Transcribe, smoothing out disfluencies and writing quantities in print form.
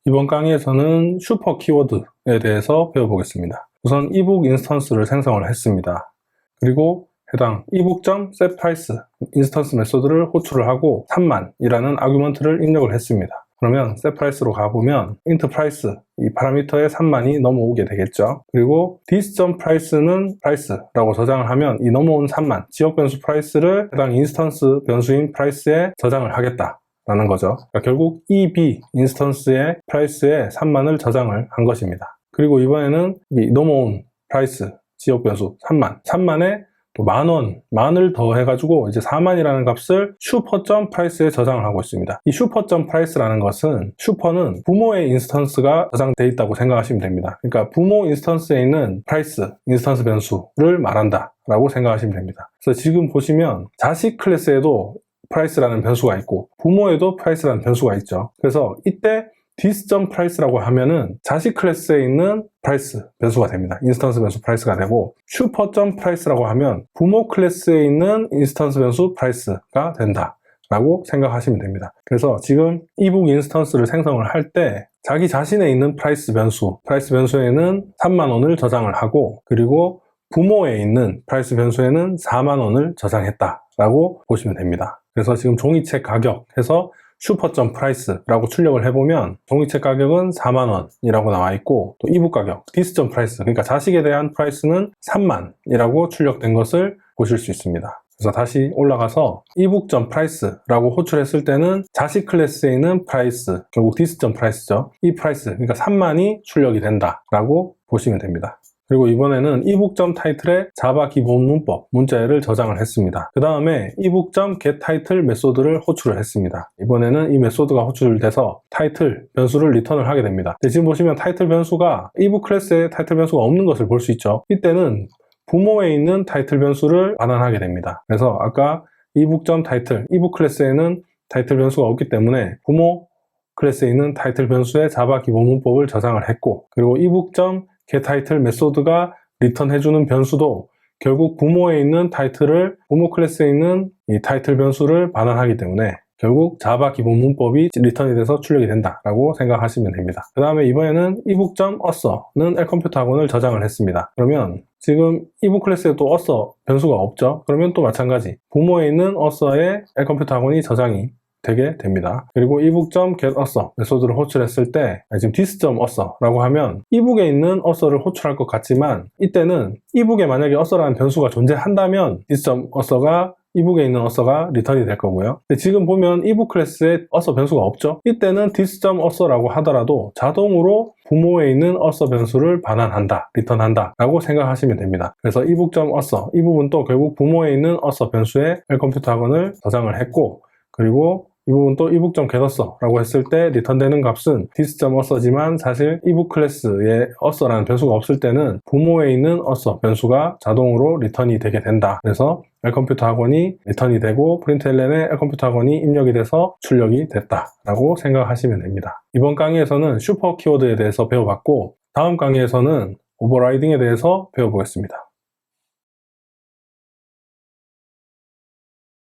이번 강의에서는 슈퍼 키워드에 대해서 배워보겠습니다. 우선 이북 인스턴스를 생성을 했습니다. 그리고 해당 ebook.setPrice 인스턴스 메소드를 호출을 하고 3만이라는 아규먼트를 입력을 했습니다. 그러면 setPrice로 가보면 intPrice 이 파라미터에 3만이 넘어오게 되겠죠. 그리고 this.price는 price라고 저장을 하면 이 넘어온 3만 지역 변수 price를 해당 인스턴스 변수인 price에 저장을 하겠다 라는 거죠. 그러니까 결국 EB 인스턴스의 price에 3만을 저장을 한 것입니다. 그리고 이번에는 이 넘어온 price 지역 변수 3만에 또 만을 더해가지고 이제 4만이라는 값을 슈퍼.price에 저장을 하고 있습니다. 이 슈퍼.price라는 것은 슈퍼는 부모의 인스턴스가 저장되어 있다고 생각하시면 됩니다. 그러니까 부모 인스턴스에 있는 price 인스턴스 변수를 말한다 라고 생각하시면 됩니다. 그래서 지금 보시면 자식 클래스에도 price라는 변수가 있고 부모에도 price라는 변수가 있죠. 그래서 이때 this.price라고 하면은 자식 클래스에 있는 price 변수가 됩니다. 인스턴스 변수 price가 되고 슈퍼.price라고 하면 부모 클래스에 있는 인스턴스 변수 price가 된다 라고 생각하시면 됩니다. 그래서 지금 이북 인스턴스를 생성을 할 때 자기 자신에 있는 price 변수에는 3만원을 저장을 하고 그리고 부모에 있는 price 변수에는 4만원을 저장했다 라고 보시면 됩니다. 그래서 지금 종이책 가격 해서 슈퍼.price라고 출력을 해보면 종이책 가격은 4만원이라고 나와 있고 또 이북 가격 this.price 그러니까 자식에 대한 price는 3만이라고 출력된 것을 보실 수 있습니다. 그래서 다시 올라가서 ebook.price라고 호출했을 때는 자식 클래스에 있는 price 결국 this.price죠. 이 price 그러니까 3만이 출력이 된다 라고 보시면 됩니다. 그리고 이번에는 ebook.title에 자바 기본 문법, 문자열을 저장을 했습니다. 그 다음에 ebook.getTitle 메소드를 호출을 했습니다. 이번에는 이 메소드가 호출돼서 타이틀 변수를 리턴을 하게 됩니다. 지금 보시면 타이틀 변수가 ebook 클래스에 타이틀 변수가 없는 것을 볼 수 있죠. 이때는 부모에 있는 타이틀 변수를 반환하게 됩니다. 그래서 아까 ebook.title, ebook 클래스에는 타이틀 변수가 없기 때문에 부모 클래스에 있는 타이틀 변수에 자바 기본 문법을 저장을 했고 그리고 ebook.getTitle 메소드가 리턴해주는 변수도 결국 부모에 있는 타이틀을 부모 클래스에 있는 이 타이틀 변수를 반환하기 때문에 결국 자바 기본 문법이 리턴이 돼서 출력이 된다라고 생각하시면 됩니다. 그 다음에 이번에는 ebook.author는 L컴퓨터 학원을 저장을 했습니다. 그러면 지금 ebook 클래스에 또 author 변수가 없죠? 그러면 또 마찬가지 부모에 있는 author에 L컴퓨터 학원이 저장이 되게 됩니다. 그리고 ebook.getAuthor 메소드를 호출했을 때 지금 this.author라고 하면 이북에 있는 author를 호출할 것 같지만 이때는 이북에 만약에 author라는 변수가 존재한다면 this.author가 이북에 있는 author가 리턴이 될 거고요. 근데 지금 보면 이북 클래스에 author 변수가 없죠. 이때는 this.author라고 하더라도 자동으로 부모에 있는 author 변수를 반환한다, 리턴한다 라고 생각하시면 됩니다. 그래서 ebook.author 이 부분도 결국 부모에 있는 author 변수에 L컴퓨터 학원을 저장을 했고 그리고 이 부분도 ebook.getAuthor라고 했을 때 리턴되는 값은 this.author지만 사실 ebook 클래스에 author라는 변수가 없을 때는 부모에 있는 author 변수가 자동으로 리턴이 되게 된다. 그래서 L컴퓨터 학원이 리턴이 되고 프린트LN에 L컴퓨터 학원이 입력이 돼서 출력이 됐다라고 생각하시면 됩니다. 이번 강의에서는 슈퍼 키워드에 대해서 배워봤고 다음 강의에서는 오버라이딩에 대해서 배워보겠습니다.